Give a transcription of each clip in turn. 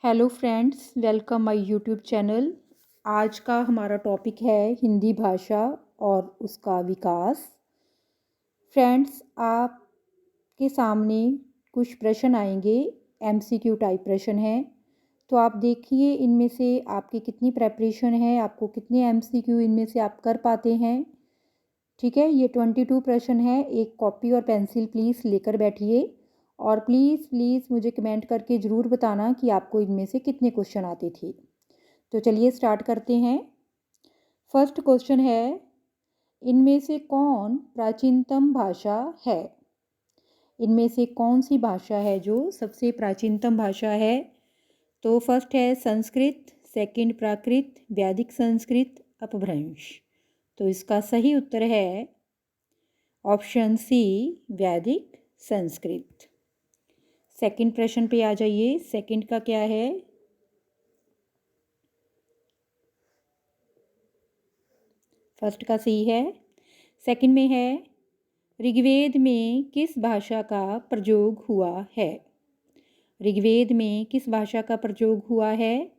Hello friends, welcome my YouTube channel. आज का हमारा टॉपिक है हिंदी भाषा और उसका विकास। फ्रेंड्स, आपके सामने कुछ प्रश्न आएंगे, एमसीक्यू टाइप प्रश्न हैं। तो आप देखिए इनमें से आपकी कितनी प्रेपरेशन है, आपको कितने एमसीक्यू इनमें से आप कर पाते हैं। ठीक है, ये 22 प्रश्न है। एक कॉपी और पेंसिल प्लीज़ लेकर बैठिए और प्लीज़ प्लीज़ मुझे कमेंट करके ज़रूर बताना कि आपको इनमें से कितने क्वेश्चन आते थे। तो चलिए स्टार्ट करते हैं। फर्स्ट क्वेश्चन है, इनमें से कौन प्राचीनतम भाषा है? इनमें से कौन सी भाषा है जो सबसे प्राचीनतम भाषा है? तो फर्स्ट है संस्कृत, सेकंड प्राकृत, वैदिक संस्कृत, अपभ्रंश। तो इसका सही उत्तर है ऑप्शन सी, वैदिक संस्कृत। सेकंड प्रश्न पे आ जाइए। सेकंड का क्या है? फर्स्ट का सही है। सेकंड में है, ऋग्वेद में किस भाषा का प्रयोग हुआ है? ऋग्वेद में किस भाषा का प्रयोग हुआ है?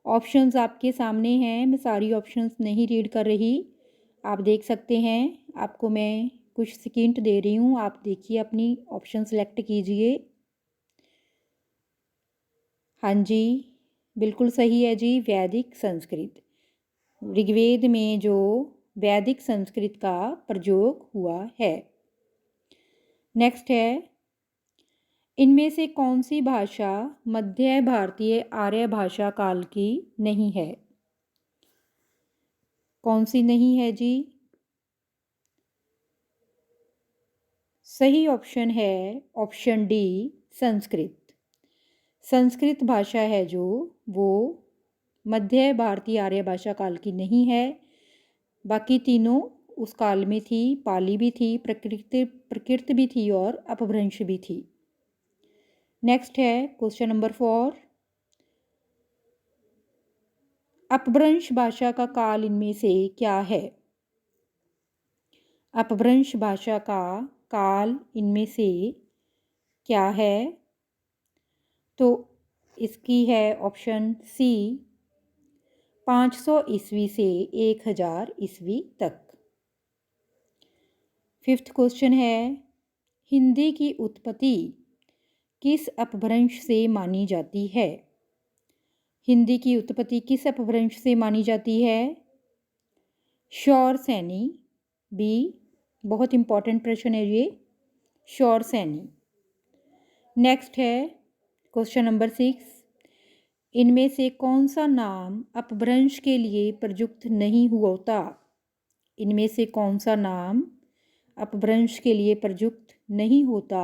ऑप्शंस आपके सामने हैं। मैं सारी ऑप्शंस नहीं रीड कर रही, आप देख सकते हैं। आपको मैं कुछ सेकंड दे रही हूँ, आप देखिए, अपनी ऑप्शन सेलेक्ट कीजिए। हाँ जी, बिल्कुल सही है जी, वैदिक संस्कृत। ऋग्वेद में जो वैदिक संस्कृत का प्रयोग हुआ है। नेक्स्ट है, इनमें से कौन सी भाषा मध्य भारतीय आर्य भाषा काल की नहीं है? कौन सी नहीं है जी? सही ऑप्शन है ऑप्शन डी, संस्कृत। संस्कृत भाषा है जो, वो मध्य भारतीय आर्य भाषा काल की नहीं है। बाकी तीनों उस काल में थी। पाली भी थी, प्रकृत भी थी और अपभ्रंश भी थी। नेक्स्ट है क्वेश्चन नंबर 4, अपभ्रंश भाषा का काल इनमें से क्या है? अपभ्रंश भाषा का काल इनमें से क्या है? तो इसकी है ऑप्शन सी, 500 ईस्वी से 1000 ईस्वी तक। फिफ्थ क्वेश्चन है, हिंदी की उत्पत्ति किस अपभ्रंश से मानी जाती है? हिंदी की उत्पत्ति किस अपभ्रंश से मानी जाती है? शौर सैनी, बी, बहुत इंपॉर्टेंट प्रश्न है ये, शौर सैनी। नेक्स्ट है क्वेश्चन नंबर 6, इनमें से कौन सा नाम अपभ्रंश के लिए प्रयुक्त नहीं होता? इनमें से कौन सा नाम अपभ्रंश के लिए प्रयुक्त नहीं होता?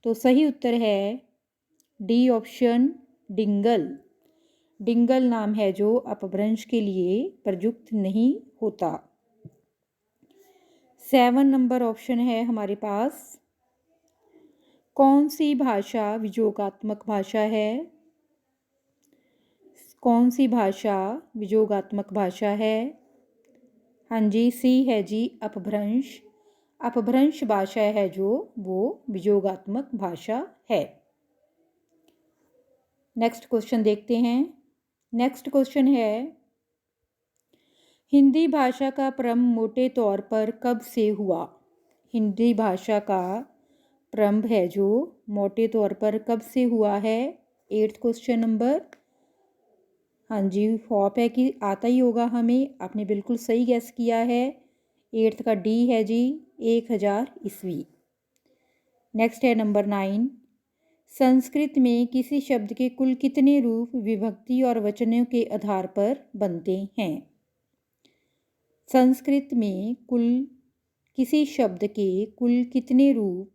तो सही उत्तर है डी ऑप्शन, डिंगल। डिंगल नाम है जो अपभ्रंश के लिए प्रयुक्त नहीं होता। 7 नंबर ऑप्शन है हमारे पास, कौन सी भाषा वियोगात्मक भाषा है? कौन सी भाषा वियोगात्मक भाषा है? हाँ जी, सी है जी, अपभ्रंश। अपभ्रंश भाषा है जो, वो वियोगात्मक भाषा है। नेक्स्ट क्वेश्चन देखते हैं। नेक्स्ट क्वेश्चन है, हिंदी भाषा का प्रारंभ मोटे तौर पर कब से हुआ? हिंदी भाषा का प्रारंभ है जो, मोटे तौर पर कब से हुआ है? 8th question number. हाँ जी, होप है कि आता ही होगा हमें। आपने बिल्कुल सही गैस किया है। 8th का डी है जी, 1000 ईस्वी। नेक्स्ट है नंबर 9, संस्कृत में किसी शब्द के कुल कितने रूप विभक्ति और वचनों के आधार पर बनते हैं? संस्कृत में कुल किसी शब्द के कुल कितने रूप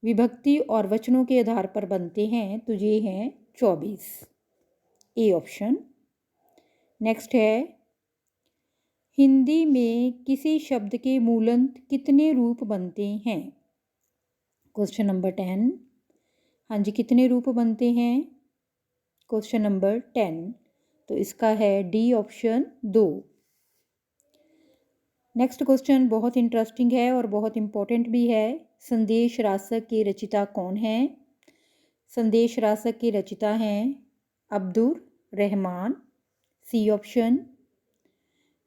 विभक्ति और वचनों के आधार पर बनते हैं? तो ये हैं 24, ए ऑप्शन। नेक्स्ट है, हिंदी में किसी शब्द के मूलंत कितने रूप बनते हैं? Question number 10। हाँ जी, कितने रूप बनते हैं? Question number 10। तो इसका है डी ऑप्शन, 2। नेक्स्ट क्वेश्चन बहुत इंटरेस्टिंग है और बहुत इंपॉर्टेंट भी है। संदेश रासक के रचिता कौन है? संदेश रासक के रचिता हैं Abdur Rahman, C option.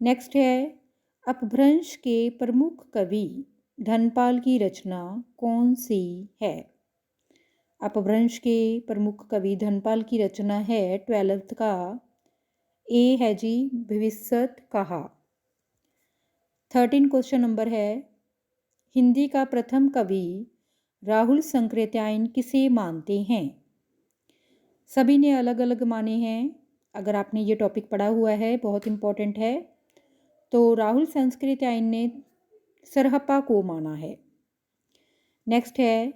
Next है अपभ्रंश के प्रमुख कवि धनपाल की रचना कौन सी है? अपभ्रंश के प्रमुख कवि धनपाल की रचना है 12th का ए है जी भविष्यत कहा। 13 क्वेश्चन नंबर है हिंदी का प्रथम कवि राहुल संकृत्यायन किसे मानते हैं? सभी ने अलग अलग माने हैं। अगर आपने ये टॉपिक पढ़ा हुआ है, बहुत इम्पोर्टेंट है। तो राहुल संकृत्यायन ने सरहप्पा को माना है। नेक्स्ट है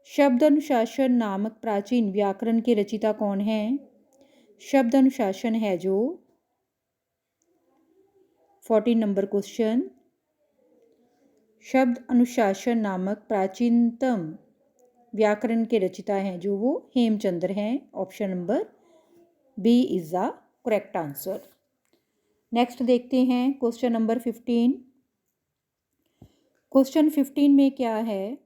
शब्द अनुशासन नामक प्राचीन व्याकरण के रचिता कौन है? शब्द अनुशासन है जो 14 नंबर क्वेश्चन। शब्द अनुशासन नामक प्राचीनतम व्याकरण के रचिता हैं जो वो हेमचंद्र हैं। Option number B is the correct answer. Next देखते हैं क्वेश्चन नंबर 15। क्वेश्चन 15 में क्या है?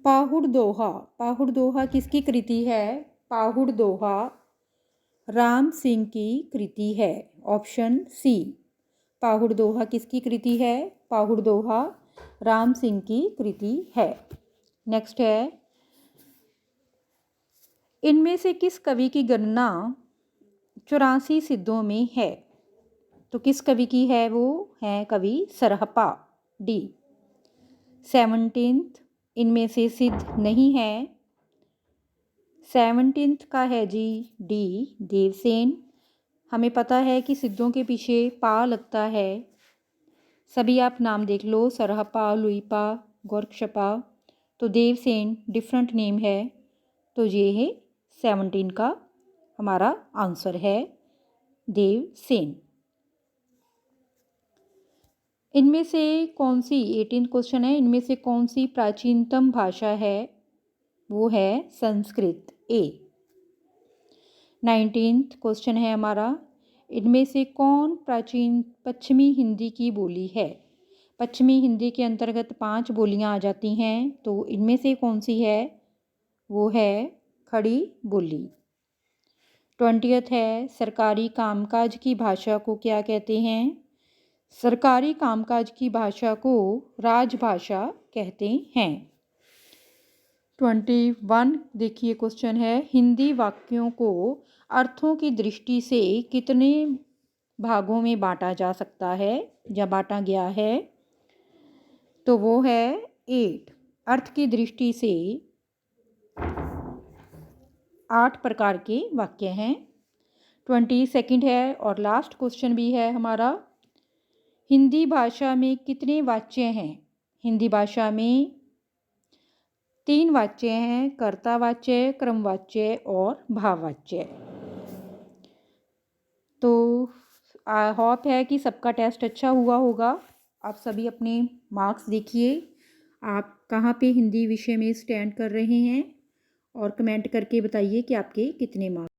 पाहुड़ दोहा। पाहुड़ दोहा किसकी कृति है? पाहुड़ दोहा राम सिंह की कृति है। Option C. पाहुड़ दोहा किसकी कृति है? पाहुड़ दोहा राम सिंह की कृति है। नेक्स्ट है इनमें से किस कवि की गणना 84 सिद्धों में है? तो किस कवि की है? वो है कवि सरहप्पा, डी। 17th इनमें से सिद्ध नहीं है। 17th का है जी डी देवसेन। हमें पता है कि सिद्धों के पीछे पा लगता है। सभी आप नाम देख लो, सरहप्पा, लुइपा, गोरक्षपा। तो देवसेन डिफरेंट नेम है। तो ये है 17 का हमारा आंसर है देवसेन। इनमें से कौन सी 18 क्वेश्चन है, इनमें से कौन सी प्राचीनतम भाषा है? वो है संस्कृत, ए। 19th क्वेश्चन है हमारा इनमें से कौन प्राचीन पश्चिमी हिंदी की बोली है? पश्चिमी हिंदी के अंतर्गत 5 बोलियां आ जाती हैं। तो इनमें से कौन सी है? वो है खड़ी बोली। 20th है सरकारी कामकाज की भाषा को क्या कहते हैं? सरकारी कामकाज की भाषा को राजभाषा कहते हैं। 21 देखिए क्वेश्चन है हिंदी वाक्यों को अर्थों की दृष्टि से कितने भागों में बांटा जा सकता है या बांटा गया है? तो वो है 8। अर्थ की दृष्टि से 8 प्रकार के वाक्य हैं। 22 है और लास्ट क्वेश्चन भी है हमारा हिंदी भाषा में कितने वाच्य हैं? हिंदी भाषा में 3 वाच्य हैं, कर्तावाच्य, क्रमवाच्य और भाववाच्य। तो आई होप है कि सबका टेस्ट अच्छा हुआ होगा। आप सभी अपने मार्क्स देखिए, आप कहाँ पे हिंदी विषय में स्टैंड कर रहे हैं और कमेंट करके बताइए कि आपके कितने मार्क्स